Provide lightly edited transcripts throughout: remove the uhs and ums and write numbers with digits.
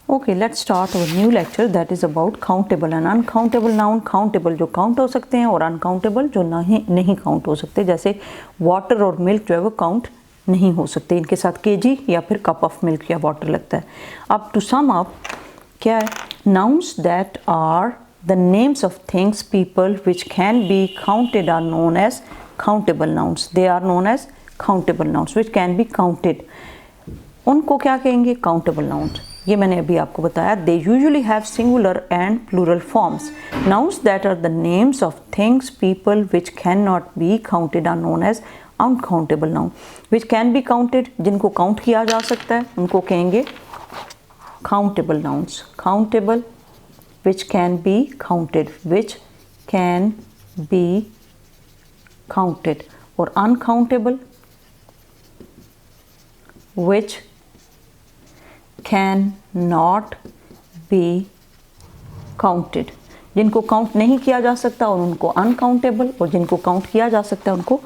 Okay, let's start our new lecture that is about countable and uncountable noun. Countable जो count हो सकते हैं और uncountable जो नहीं काउंट हो सकते, जैसे वाटर और मिल्क जो है वो काउंट नहीं हो सकते, इनके साथ केजी या फिर कप ऑफ मिल्क या वाटर लगता है। अब टू सम अप क्या है, nouns that are the names of things people which can be counted are known as countable nouns. They are known as countable nouns which can be counted, उनको क्या कहेंगे, countable nouns. ये मैंने अभी आपको बताया। They usually have singular and plural forms. Nouns that are the names of things people which can not be counted are known as uncountable noun. Which can be counted, जिनको count किया जा सकता है उनको कहेंगे countable nouns. Countable which can be counted, which can be counted, और uncountable which can not be counted, जिनको count नहीं किया जा सकता और उनको अनकाउंटेबल, और जिनको काउंट किया जा सकता है उनको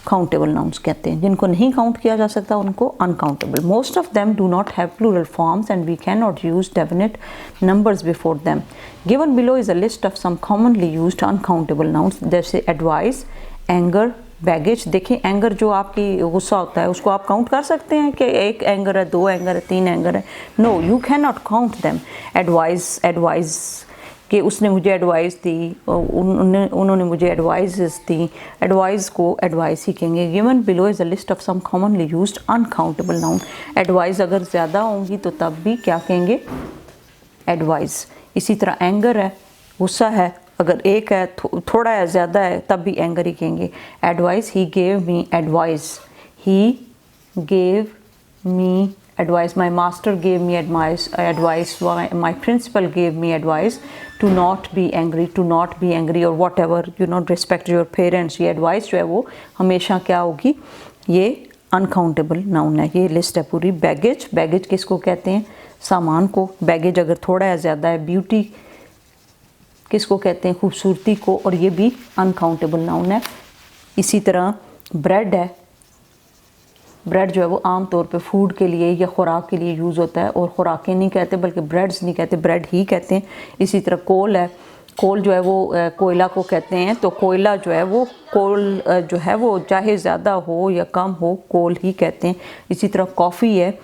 काउंटेबल नाउन्स कहते हैं। जिनको नहीं काउंट किया जा सकता उनको uncountable. Most of them do not have plural forms and we can not use definite numbers before them. Given below is a list of some commonly used uncountable nouns, जैसे advice, anger, baggage. देखिए anger जो आपकी गुस्सा होता है उसको आप count कर सकते हैं कि एक एंगर है, दो एंगर है, तीन एंगर है? No, you can not count them. Advice कि उसने मुझे एडवाइस दी, उन्होंने मुझे एडवाइसेस दी, एडवाइस को एडवाइस ही कहेंगे। Given below is a list of some commonly used uncountable noun. Advice अगर ज़्यादा होंगी तो तब भी क्या कहेंगे, एडवाइस। इसी तरह एंगर है, गुस्सा है, अगर एक है, थोड़ा है, ज़्यादा है, तब भी एंगर ही कहेंगे। Advice, he gave me advice, he gave me advice, my master gave me advice, my principal gave me advice to not be angry, और whatever you not respect your parents. ये advice जो है वो हमेशा क्या होगी, ये uncountable noun है। ये लिस्ट है पूरी। बैगेज किसको कहते हैं, सामान को। बैगेज अगर थोड़ा है, ज़्यादा है। ब्यूटी किसको कहते हैं, खूबसूरती को, और ये भी अनकाउंटेबल नाउन है। इसी तरह ब्रेड है, ब्रेड जो है वो आम तौर पे फूड के लिए या खुराक के लिए यूज़ होता है, और खुराकें नहीं कहते बल्कि ब्रेड्स नहीं कहते, ब्रेड ही कहते हैं। इसी तरह कोल है, कोल जो है वो कोयला को कहते हैं, तो कोयला जो है वो कोल जो है वो चाहे ज़्यादा हो या कम हो, कोल ही कहते हैं। इसी तरह कॉफ़ी है,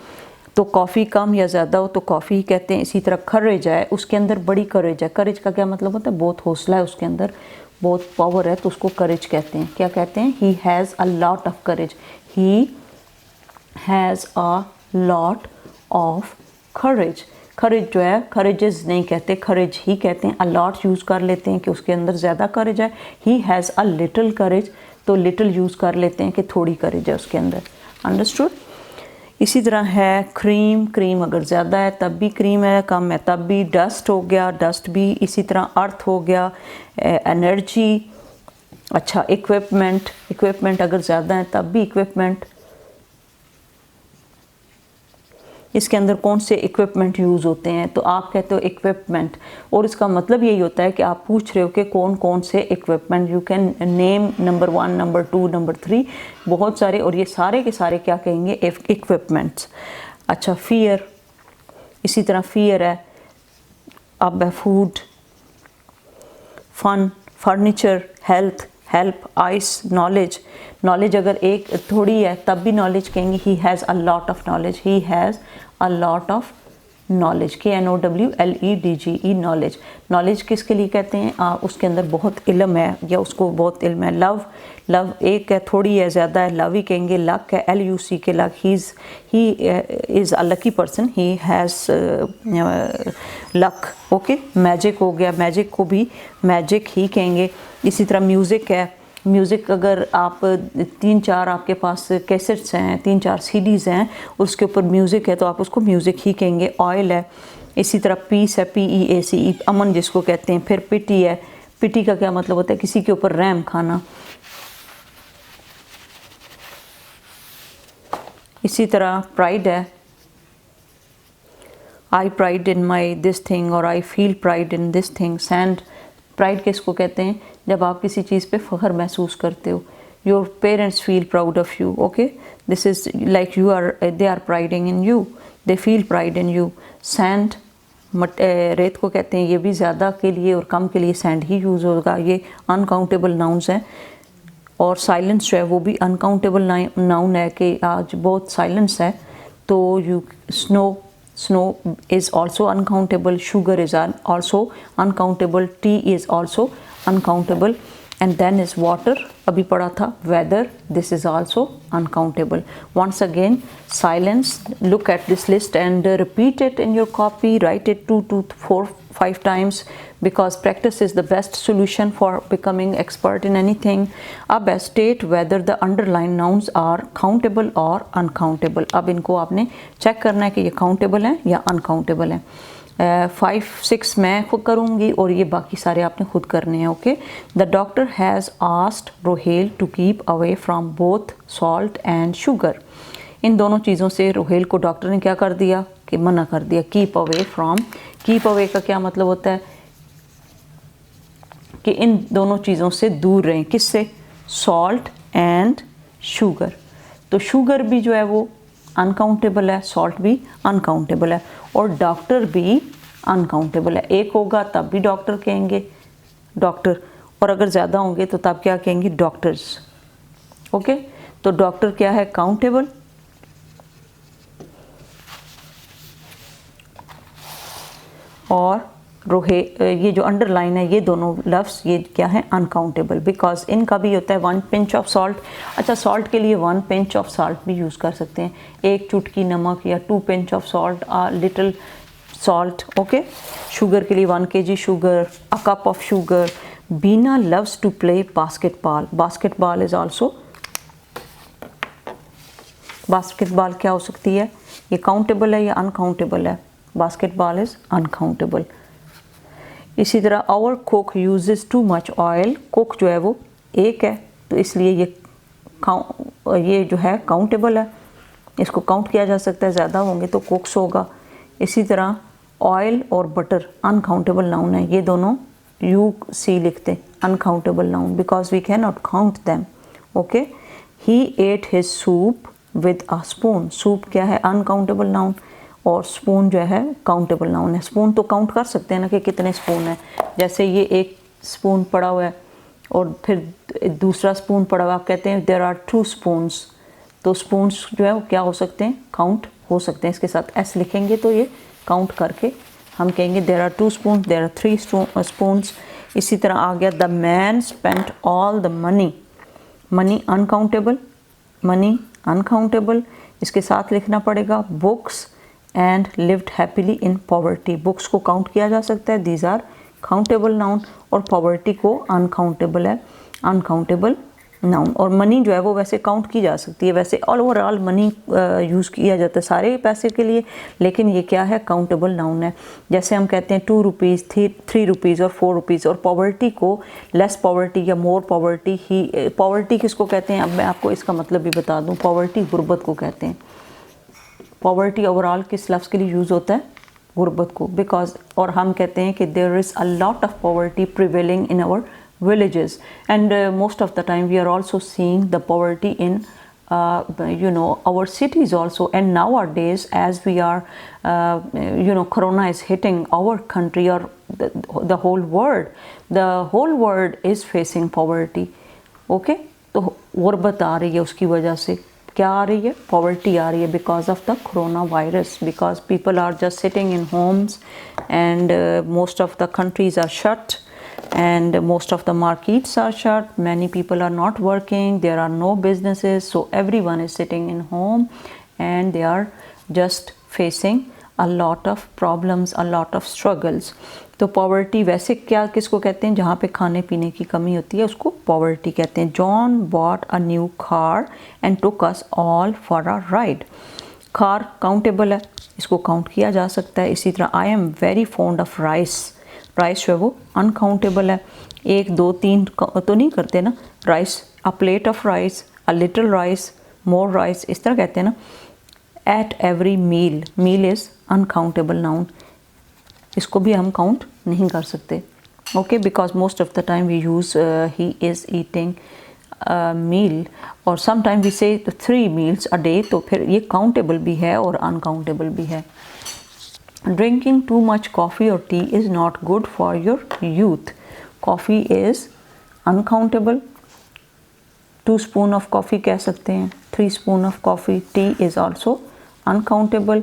तो कॉफ़ी कम या ज़्यादा हो तो कॉफ़ी ही कहते हैं। इसी तरह करेज है, उसके अंदर बड़ी करेज है। करेज का क्या मतलब होता है, बहुत हौसला है उसके अंदर, बहुत पावर है, तो उसको करेज कहते हैं। क्या कहते हैं, he has a lot of courage, he has a lot of courage. Courage जो है, करेजेस नहीं कहते, करेज ही कहते हैं। अ लॉट यूज़ कर लेते हैं कि उसके अंदर ज़्यादा करेज है। ही हैज़ अ लिटिल करेज, तो लिटिल यूज़ कर लेते हैं कि थोड़ी करेज है उसके अंदर। अंडरस्टूड। इसी तरह है क्रीम अगर ज़्यादा है तब भी क्रीम है, कम है तब भी। डस्ट हो गया, डस्ट भी। इसी तरह अर्थ हो गया, एनर्जी। अच्छा, इक्विपमेंट अगर ज़्यादा है तब भी इक्विपमेंट। इसके अंदर कौन से इक्विपमेंट यूज़ होते हैं, तो आप कहते हो इक्विपमेंट, और इसका मतलब यही होता है कि आप पूछ रहे हो कि कौन कौन से equipment. You can name number 1, number 2, number 3, बहुत सारे, और ये सारे के सारे क्या कहेंगे, इक्विपमेंट्स। अच्छा, फियर। इसी तरह फियर है, अब है food, fun, furniture, health, help, ice, knowledge अगर एक थोड़ी है तब भी नॉलेज कहेंगे। He has a lot of knowledge, he has a lot of knowledge, KNOWLEDGE, knowledge किसके लिए कहते हैं, उसके अंदर बहुत इल्म है या उसको बहुत इल्म है। लव एक है, थोड़ी है, ज़्यादा है, लव ही कहेंगे। लक है, LUC के luck, he is a lucky person, he has luck. Okay, magic हो गया, मैजिक को भी मैजिक ही कहेंगे। इसी तरह म्यूज़िक है, म्यूज़िक अगर आप 3-4 आपके पास कैसेट्स हैं, 3-4 CDs हैं, उसके ऊपर म्यूज़िक है तो आप उसको म्यूज़िक ही कहेंगे। ऑयल है। इसी तरह पीस है, PEACE, अमन जिसको कहते हैं। फिर पिटी है, पिटी का क्या मतलब होता है, किसी के ऊपर रहम खाना। इसी तरह प्राइड है, I pride in my this thing, और I feel pride in this thing. Sand, pride किसको कहते हैं, जब आप किसी चीज़ पे फ़ख्र महसूस करते हो। Your parents feel proud of you, okay, this is like they are priding in you. They feel pride in you. Sand, रेत को कहते हैं, ये भी ज़्यादा के लिए और कम के लिए सैंड ही यूज़ होगा, ये अनकाउंटेबल नाउन्स हैं। और साइलेंस जो है वो भी अनकाउंटेबल नाउन है कि आज बहुत साइलेंस है, तो you snow is also uncountable, sugar is also uncountable, tea is also uncountable. And then is water, अभी पढ़ा था, weather, this is also uncountable. Once again silence, look at this list and repeat it in your copy, write it 2 to 4 5 times because practice is the best solution for becoming expert in anything. अब state whether the underlined nouns are countable or uncountable. अब इनको आपने check करना है कि ये countable हैं या uncountable हैं। 5 6 मैं खुद करूँगी और ये बाकी सारे आपने खुद करने हैं। Okay, the doctor has asked Rohel to keep away from both salt and sugar. इन दोनों चीज़ों से रोहेल को डॉक्टर ने क्या कर दिया कि मना कर दिया। Keep away from, keep away का क्या मतलब होता है कि इन दोनों चीज़ों से दूर रहें। किससे? Salt and sugar. तो शुगर भी जो है वो अनकाउंटेबल है, सॉल्ट भी अनकाउंटेबल है और डॉक्टर भी अनकाउंटेबल है। एक होगा तब भी डॉक्टर कहेंगे डॉक्टर, और अगर ज़्यादा होंगे तो तब क्या कहेंगे? डॉक्टर्स। ओके, तो डॉक्टर क्या है? काउंटेबल। और रोहे, ये जो अंडरलाइन है, ये दोनों लफ्ज़ ये क्या है? अनकाउंटेबल, बिकॉज इनका भी होता है 1 pinch ऑफ सॉल्ट। अच्छा, सॉल्ट के लिए 1 pinch ऑफ सॉल्ट भी यूज़ कर सकते हैं, 1 चुटकी नमक, या 2 pinch of salt, little salt. Okay, sugar के लिए 1 kg sugar, a cup of sugar. Bina loves to play basketball. Basketball is also, basketball क्या हो सकती है? ये काउंटेबल है या अनकाउंटेबल है? Basketball is uncountable. इसी तरह our cook uses too much oil. Cook जो है वो एक है, तो इसलिए ये जो है काउंटेबल है, इसको काउंट किया जा सकता है, ज़्यादा होंगे तो कुक्स होगा। इसी तरह ऑयल और बटर अनकाउंटेबल नाउन है, ये दोनों UC लिखते, uncountable noun, because we can not count them. Okay, he ate his soup with a spoon. Soup क्या है? अनकाउंटेबल नाउन, और स्पून जो है काउंटेबल नाउन है। स्पून तो काउंट कर सकते हैं ना कि कितने स्पून है, जैसे ये एक स्पून पड़ा हुआ है और फिर दूसरा स्पून पड़ा हुआ, आप कहते हैं देयर आर 2 spoons, तो स्पून्स जो है वो क्या हो सकते हैं? काउंट हो सकते हैं। इसके साथ S लिखेंगे तो ये काउंट करके हम कहेंगे there are 2 spoons, there are 3 spoons। इसी तरह आ गया the man spent all the money. Money uncountable, money uncountable. इसके साथ लिखना पड़ेगा books and lived happily in poverty. Books को काउंट किया जा सकता है, दीज आर काउंटेबल नाउन, और पॉवर्टी को अनकाउंटेबल है, अनकाउंटेबल नाउन। और मनी जो है वो वैसे काउंट की जा सकती है, वैसे ओवरऑल मनी यूज़ किया जाता है सारे पैसे के लिए, लेकिन ये क्या है? काउंटेबल नाउन है। जैसे हम कहते हैं 2 रुपीज़, 3 रुपीज़ और 4 रुपीज़। और पॉवर्टी को लेस पॉवर्टी या मोर पॉवर्टी ही, पॉवर्टी किसको कहते हैं? अब मैं आपको इसका मतलब भी बता दूँ। पॉवर्टी गुर्बत को कहते हैं। पॉवर्टी ओवरऑल किस लफ्ज़ के लिए यूज़ होता है? गुर्बत को, बिकॉज, और हम कहते हैं कि there is a lot of poverty prevailing in our villages, and most of the time we are also seeing the poverty in our cities also. And nowadays, as we are corona is hitting our country or the whole world is facing poverty. Okay, तो गुर्बत आ रही है, उसकी वजह से क्या आ रही है? पॉवर्टी आ रही है, because of the corona virus, because people are just sitting in homes and most of the countries are shut and most of the markets are shut, many people are not working, there are no businesses, so everyone is sitting in home and they are just facing a lot of problems, a lot of struggles. तो poverty वैसे क्या किसको कहते हैं? जहाँ पे खाने पीने की कमी होती है उसको पॉवर्टी कहते हैं। John bought a new car and took us all for a ride. Car countable है, इसको काउंट किया जा सकता है। इसी तरह I am very fond of rice. Rice जो है वो अनकाउंटेबल है, 1 2 3 तो नहीं करते ना। Rice, a plate of rice, a little rice, more rice, इस तरह कहते हैं ना। At every meal, meal is uncountable noun, इसको भी हम काउंट नहीं कर सकते। Okay, because most of the time we use he is eating meal और समटाइम वी से 3 meals a day, तो फिर ये काउंटेबल भी है और अनकाउंटेबल भी है। ड्रिंकिंग टू मच कॉफ़ी और T is not good for your youth. Coffee is uncountable, 2 spoon of coffee कह सकते हैं, 3 spoon of coffee. T is also uncountable.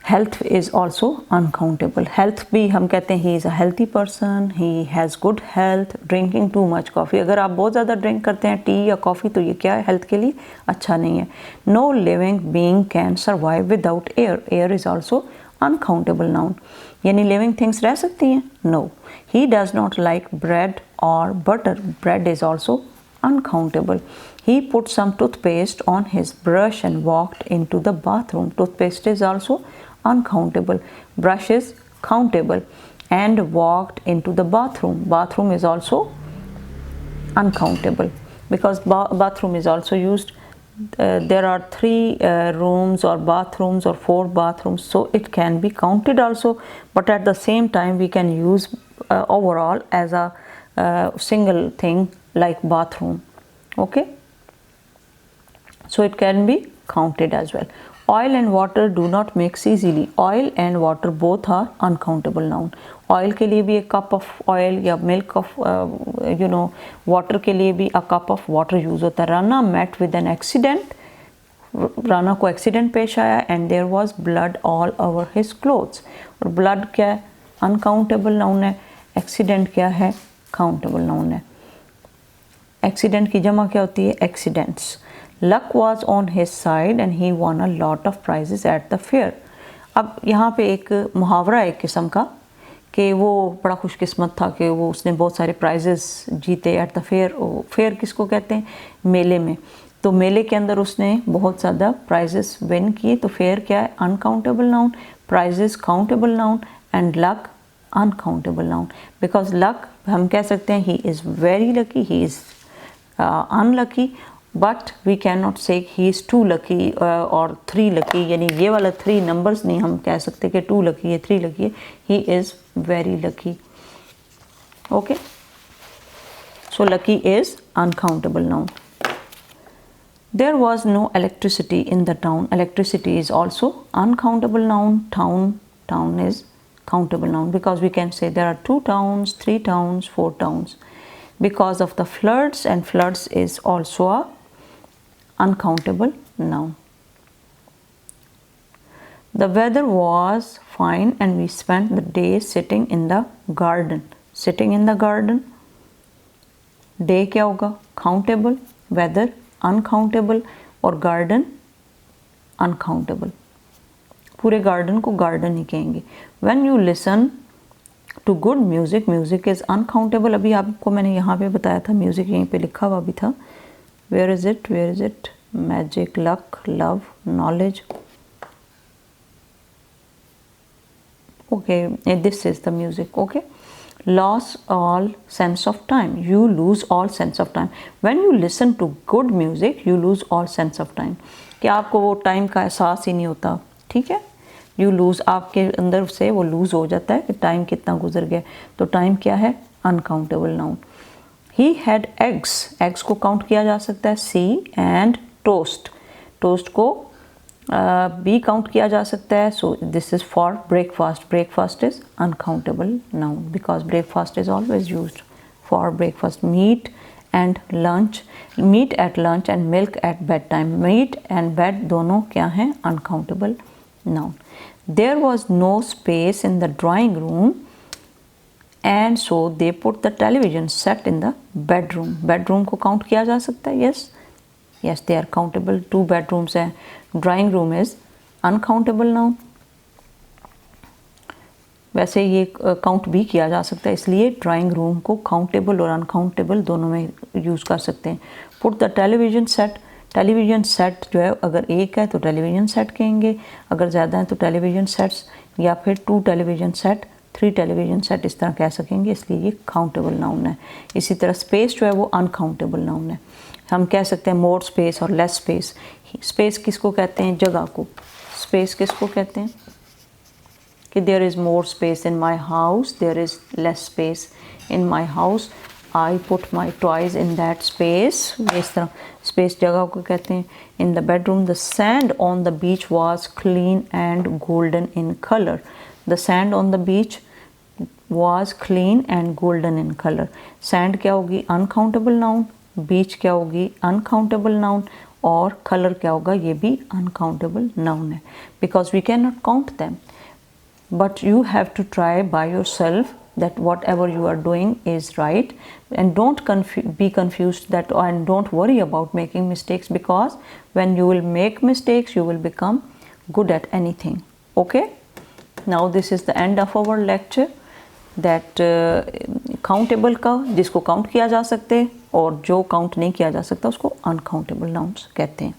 Health is also uncountable. Health भी हम कहते हैं he is a healthy person, he has good health. Drinking too much coffee, अगर आप बहुत ज़्यादा ड्रिंक करते हैं टी या कॉफ़ी तो ये क्या है, हेल्थ के लिए अच्छा नहीं है। No living being can survive without air. Air is also uncountable noun, यानी लिविंग थिंग्स रह सकती हैं। No. He does not like bread और butter. Bread is also uncountable. He put some toothpaste on his brush and walked into the bathroom. Toothpaste is also uncountable. Brush is countable. And walked into the bathroom. Bathroom is also uncountable because bathroom is also used. There are 3 rooms or bathrooms or 4 bathrooms, so it can be counted also, but at the same time we can use overall as a single thing like bathroom. Okay, so it can be counted as well. Oil and water do not mix easily. Oil and water both are uncountable noun. Oil के लिए भी a cup of oil या milk of water के लिए भी a cup of water use होता है। Rana met with an accident. Rana को एक्सीडेंट पेश आया and there was blood all over his clothes. और blood क्या है, uncountable noun है। एक्सीडेंट क्या है, काउंटेबल नाउन है। एक्सीडेंट की जमा क्या होती है, accidents. Luck was on his side and he won a lot of prizes at the fair. अब यहाँ पे एक मुहावरा एक किस्म का कि वो बड़ा खुशकिस्मत था कि वो उसने बहुत सारे प्राइजेस जीते एट द फेयर। फेयर किसको कहते हैं, मेले में। तो मेले के अंदर उसने बहुत ज़्यादा प्राइजेस विन किए। तो फेयर क्या है, uncountable noun. Prizes countable noun and luck uncountable noun. Because luck हम कह सकते हैं he is very lucky, he is unlucky, but we can not say he is 2 lucky और 3 लकी, यानी ये वाला 3 नंबर्स नहीं हम कह सकते कि 2 लकी है 3 लकी है। ही is very lucky. Okay, so lucky is uncountable noun. There was no electricity in the town. Electricity is also uncountable noun. Town is countable noun because we can say there are 2 towns, 3 towns, 4 towns. Because of the floods, and floods is also a uncountable noun. The weather was fine and we spent the day sitting in the garden. Sitting in the garden. Day क्या होगा, countable, weather uncountable और garden uncountable. पूरे garden को garden ही कहेंगे। When you listen to good music, music is uncountable. अभी आपको मैंने यहाँ पे बताया था, म्यूजिक यहीं पे लिखा हुआ भी था। Where is it, magic, luck, love, knowledge. Okay, this is the music. Okay, loss all sense of time. You lose all sense of time. When you listen to good music, you lose all sense of time. कि आपको वो time का एहसास ही नहीं होता। ठीक है, you lose, आपके अंदर से वो लूज हो जाता है कि टाइम कितना गुजर गया। तो टाइम क्या है, uncountable noun. He had eggs. Eggs को काउंट किया जा सकता है। C and toast. टोस्ट को भी काउंट किया जा सकता है। So this is for breakfast. Breakfast is uncountable noun because breakfast is always used for breakfast. Meat and lunch, meat at lunch and milk at bed time. Meat and bed दोनों क्या हैं, uncountable noun. There was no space in the drawing room and so they put the television set in the bedroom. Bedroom को count किया जा सकता है, yes they are countable. 2 bedrooms है। Drawing room is uncountable noun. वैसे ये count भी किया जा सकता है, इसलिए ड्राइंग रूम को काउंटेबल और अनकाउंटेबल दोनों में यूज़ कर सकते हैं। Put the television set, television set जो है अगर एक है तो टेलीविजन सेट कहेंगे, अगर ज़्यादा है तो टेलीविजन सेट्स, या फिर 2 टेलीविजन सेट, 3 टेलीविजन सेट, इस तरह कह सकेंगे, इसलिए ये काउंटेबल नाउन है। इसी तरह स्पेस जो है वो अनकाउंटेबल नाउन है। हम कह सकते हैं मोर स्पेस और लेस स्पेस। स्पेस किसको कहते हैं, जगह को। स्पेस किसको कहते हैं कि there is more space in my house, there is less space in my house. I put my toys in that space, इस तरह स्पेस जगह को कहते हैं। In the bedroom the sand on the beach was clean and golden in colour. The sand on the beach was clean and golden in colour. Sand क्या होगी? Uncountable noun. बीच क्या होगी? Uncountable noun. और colour क्या होगा? ये भी uncountable noun है, because we can not count them, but you have to try by yourself that whatever you are doing is right, and don't be confused that, and don't worry about making mistakes, because when you will make mistakes you will become good at anything. Okay, now this is the end of our lecture, that countable का जिसको count किया जा सकते और जो count नहीं किया जा सकता उसको अनकाउंटेबल नाउन्स कहते हैं।